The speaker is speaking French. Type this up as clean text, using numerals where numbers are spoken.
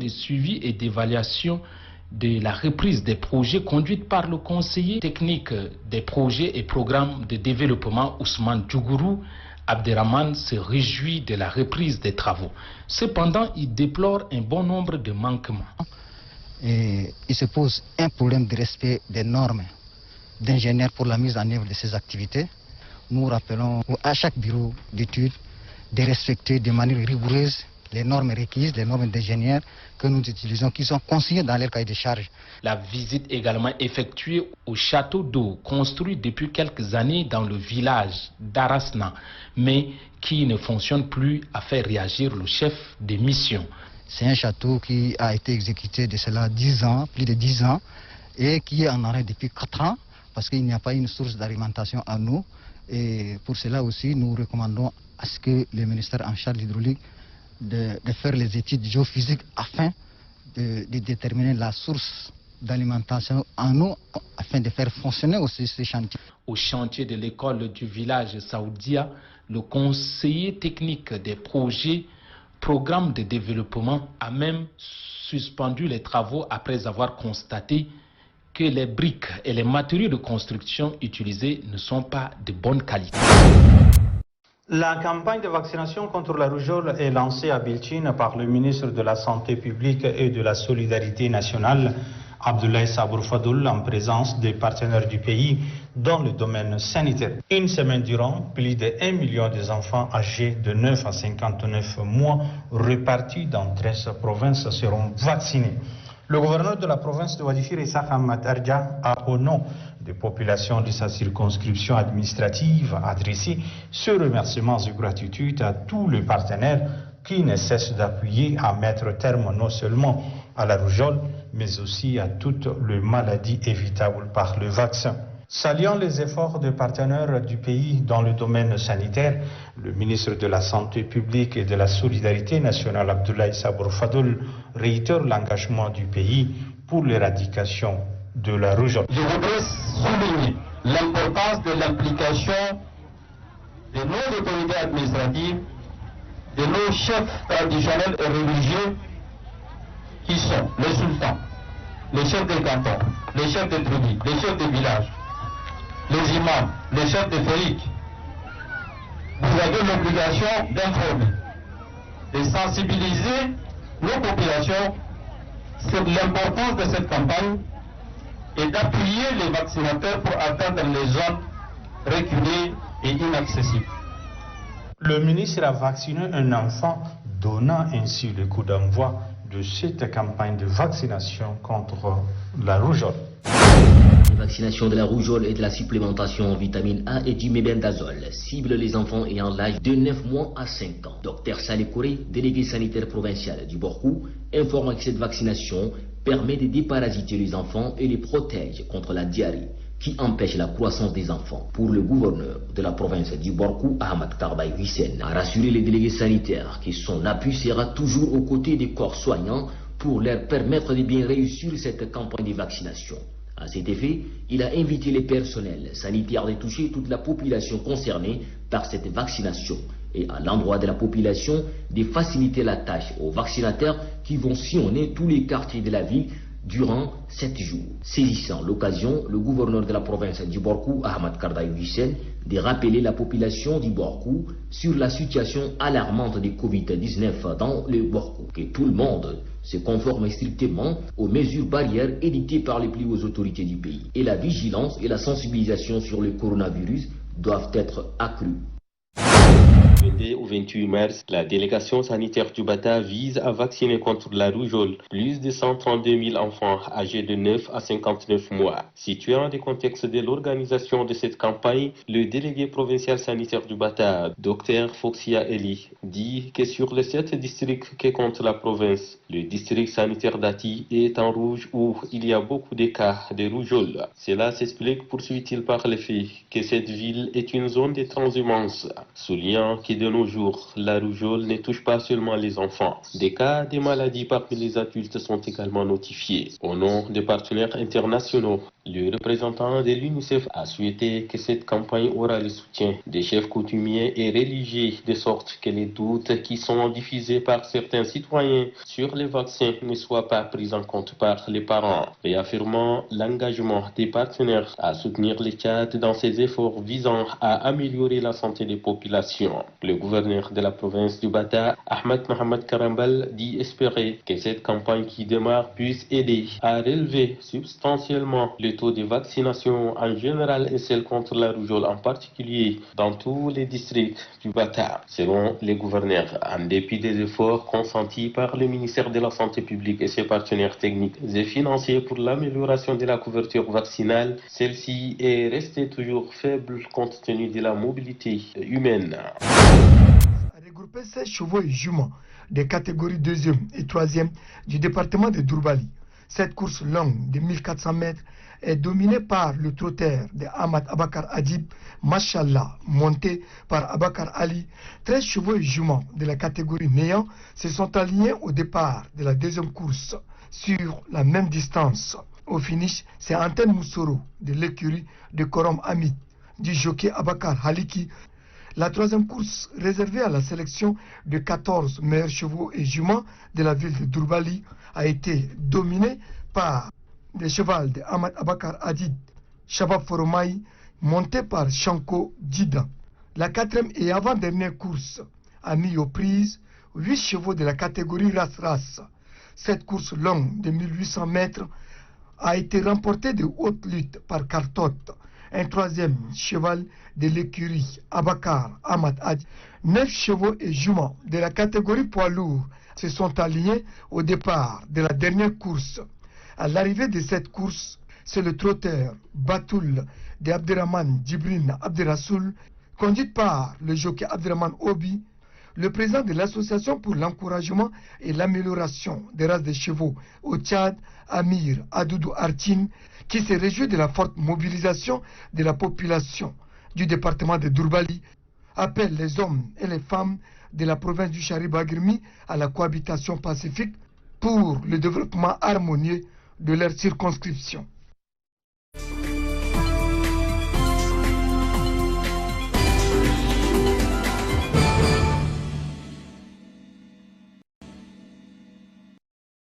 de suivi et d'évaluation de la reprise des projets conduite par le conseiller technique des projets et programmes de développement Ousmane Djougourou, Abderrahmane se réjouit de la reprise des travaux. Cependant, il déplore un bon nombre de manquements. Et il se pose un problème de respect des normes d'ingénieurs pour la mise en œuvre de ces activités. Nous rappelons à chaque bureau d'études de respecter de manière rigoureuse les normes requises, les normes d'ingénieurs que nous utilisons, qui sont consignées dans leur cahier de charges. La visite également effectuée au château d'eau, construit depuis quelques années dans le village d'Arasna, mais qui ne fonctionne plus, a fait réagir le chef de mission. C'est un château qui a été exécuté de cela 10 ans, plus de 10 ans, et qui est en arrêt depuis 4 ans, parce qu'il n'y a pas une source d'alimentation à nous. Et pour cela aussi, nous recommandons à ce que le ministère en charge de l'hydraulique de faire les études géophysiques afin de déterminer la source d'alimentation en eau, afin de faire fonctionner aussi ces chantiers. Au chantier de l'école du village Saoudia, le conseiller technique des projets programme de développement a même suspendu les travaux après avoir constaté que les briques et les matériaux de construction utilisés ne sont pas de bonne qualité. La campagne de vaccination contre la rougeole est lancée à Biltine par le ministre de la Santé publique et de la Solidarité nationale, Abdoulaye Sabour Fadoul, en présence des partenaires du pays dans le domaine sanitaire. Une semaine durant, plus de 1 million d'enfants âgés de 9 à 59 mois repartis dans 13 provinces seront vaccinés. Le gouverneur de la province de Wadifir, Issa Hamad Arja, a au nom des populations de sa circonscription administrative adressé ce remerciement et gratitude à tous les partenaires qui ne cessent d'appuyer à mettre terme non seulement à la rougeole, mais aussi à toutes les maladies évitables par le vaccin. Saluant les efforts des partenaires du pays dans le domaine sanitaire, le ministre de la Santé publique et de la Solidarité nationale, Abdoulaye Sabour Fadoul, réitère l'engagement du pays pour l'éradication de la rougeole. Je voudrais souligner l'importance de l'implication de nos autorités administratives, de nos chefs traditionnels et religieux qui sont les sultans, les chefs des cantons, les chefs de tribus, les chefs de villages, les imams, les chefs de faïques. Vous avez l'obligation d'informer, de sensibiliser nos populations sur l'importance de cette campagne et d'appuyer les vaccinateurs pour atteindre les zones reculées et inaccessibles. Le ministre a vacciné un enfant, donnant ainsi le coup d'envoi de cette campagne de vaccination contre la rougeole. La vaccination de la rougeole et de la supplémentation en vitamine A et du mébendazole cible les enfants ayant l'âge de 9 mois à 5 ans. Dr Saleh Kouré, délégué sanitaire provincial du Borkou, informe que cette vaccination permet de déparasiter les enfants et les protège contre la diarrhée qui empêche la croissance des enfants. Pour le gouverneur de la province du Borkou, Ahmad Karbay Hussein, a rassuré les délégués sanitaires que son appui sera toujours aux côtés des corps soignants pour leur permettre de bien réussir cette campagne de vaccination. À cet effet, il a invité les personnels sanitaires de toucher toute la population concernée par cette vaccination et à l'endroit de la population de faciliter la tâche aux vaccinateurs qui vont sillonner tous les quartiers de la ville durant 7 jours. Saisissant l'occasion, le gouverneur de la province du Borkou, Ahmad Karbay Hussein, de rappeler la population du Borkou sur la situation alarmante de Covid-19 dans le Borkou, que tout le monde se conforme strictement aux mesures barrières édictées par les plus hautes autorités du pays. Et la vigilance et la sensibilisation sur le coronavirus doivent être accrues. Au 28 mars, la délégation sanitaire du Bata vise à vacciner contre la rougeole plus de 132 000 enfants âgés de 9 à 59 mois. Situant le contexte de l'organisation de cette campagne, le délégué provincial sanitaire du Bata, Dr Foxia Eli, dit que sur les 7 districts que compte la province, le district sanitaire d'Ati est en rouge où il y a beaucoup de cas de rougeole. Cela s'explique, poursuit-il, par le fait que cette ville est une zone de transhumance, soulignant que de nos jours, la rougeole ne touche pas seulement les enfants. Des cas de maladies parmi les adultes sont également notifiés. Au nom des partenaires internationaux, le représentant de l'UNICEF a souhaité que cette campagne aura le soutien des chefs coutumiers et religieux, de sorte que les doutes qui sont diffusés par certains citoyens sur les vaccins ne soient pas pris en compte par les parents, réaffirmant l'engagement des partenaires à soutenir le Tchad dans ses efforts visant à améliorer la santé des populations. Le gouverneur de la province du Bata, Ahmed Mohamed Karambal, dit espérer que cette campagne qui démarre puisse aider à relever substantiellement le taux de vaccination en général et celle contre la rougeole en particulier dans tous les districts du Bata. Selon les gouverneurs, en dépit des efforts consentis par le ministère de la Santé publique et ses partenaires techniques et financiers pour l'amélioration de la couverture vaccinale, celle-ci est restée toujours faible compte tenu de la mobilité humaine. Regrouper 16 chevaux et juments des catégories 2e et 3e du département de Dourbali. Cette course longue de 1400 mètres est dominée par le trotteur de Ahmad Abakar Adib, Mashallah, monté par Abakar Ali. 13 chevaux et juments de la catégorie néant se sont alignés au départ de la deuxième course sur la même distance. Au finish, c'est Anten Moussoro de l'écurie de Korom Hamid, du jockey Abakar Haliki. La troisième course, réservée à la sélection de 14 meilleurs chevaux et juments de la ville de Dourbali, a été dominée par des chevaux de Ahmad Abakar Adid, Shabab Foromaï, monté par Shanko Dida. La quatrième et avant-dernière course a mis aux prises 8 chevaux de la catégorie race-race. Cette course longue de 1800 mètres a été remportée de haute lutte par Kartot, un troisième cheval de l'écurie Abakar Ahmad Adid. 9 chevaux et juments de la catégorie poids lourd se sont alignés au départ de la dernière course. À l'arrivée de cette course, c'est le trotteur Batoul de Abderrahman Djibrine Abderrassoul, conduite par le jockey Abderrahman Obi, le président de l'association pour l'encouragement et l'amélioration des races de chevaux au Tchad, Amir Adoudou Artin, qui se réjouit de la forte mobilisation de la population du département de Dourbali, appelle les hommes et les femmes de la province du Chari-Bagirmi à la cohabitation pacifique pour le développement harmonieux de leur circonscription.